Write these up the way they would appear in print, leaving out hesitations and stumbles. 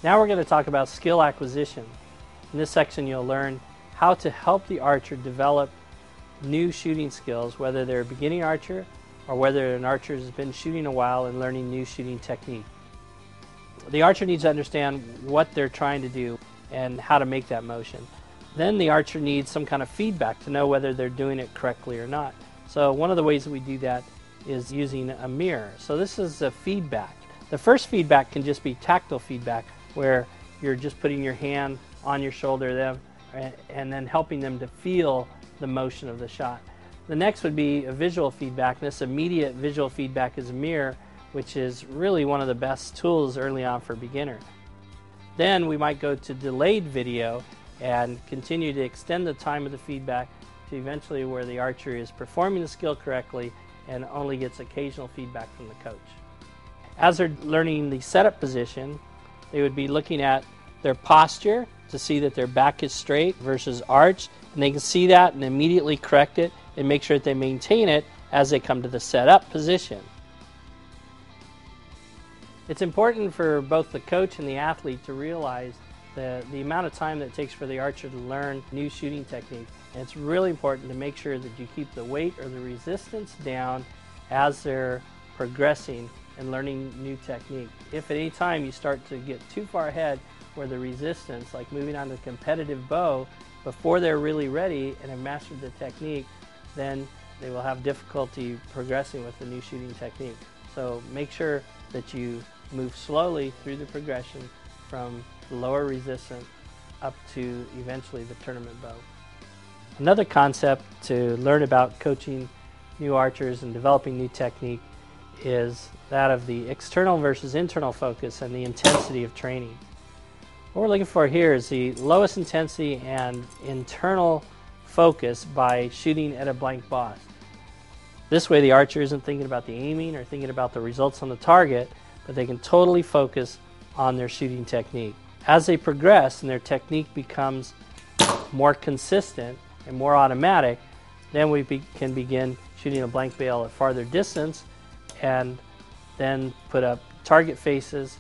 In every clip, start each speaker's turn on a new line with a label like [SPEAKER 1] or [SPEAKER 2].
[SPEAKER 1] Now we're going to talk about skill acquisition. In this section you'll learn how to help the archer develop new shooting skills, whether they're a beginning archer or whether an archer has been shooting a while and learning new shooting technique. The archer needs to understand what they're trying to do and how to make that motion. Then the archer needs some kind of feedback to know whether they're doing it correctly or not. So one of the ways that we do that is using a mirror. So this is a feedback. The first feedback can just be tactile feedback, where you're just putting your hand on your shoulder and then helping them to feel the motion of the shot. The next would be a visual feedback. This immediate visual feedback is a mirror, which is really one of the best tools early on for a beginner. Then we might go to delayed video and continue to extend the time of the feedback to eventually where the archer is performing the skill correctly and only gets occasional feedback from the coach. As they're learning the setup position, they would be looking at their posture to see that their back is straight versus arched, and they can see that and immediately correct it and make sure that they maintain it as they come to the setup position. It's important for both the coach and the athlete to realize the amount of time that it takes for the archer to learn new shooting technique. And it's really important to make sure that you keep the weight or the resistance down as they're progressing and learning new technique. If at any time you start to get too far ahead where the resistance, like moving on to competitive bow, before they're really ready and have mastered the technique, then they will have difficulty progressing with the new shooting technique. So make sure that you move slowly through the progression from lower resistance up to eventually the tournament bow. Another concept to learn about coaching new archers and developing new technique is that of the external versus internal focus and the intensity of training. What we're looking for here is the lowest intensity and internal focus by shooting at a blank boss. This way the archer isn't thinking about the aiming or thinking about the results on the target, but they can totally focus on their shooting technique. As they progress and their technique becomes more consistent and more automatic, then we can begin shooting a blank bail at farther distance and then put up target faces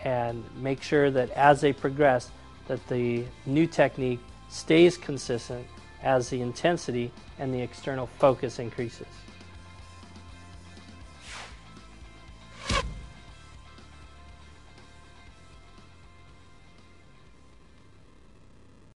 [SPEAKER 1] and make sure that as they progress that the new technique stays consistent as the intensity and the external focus increases.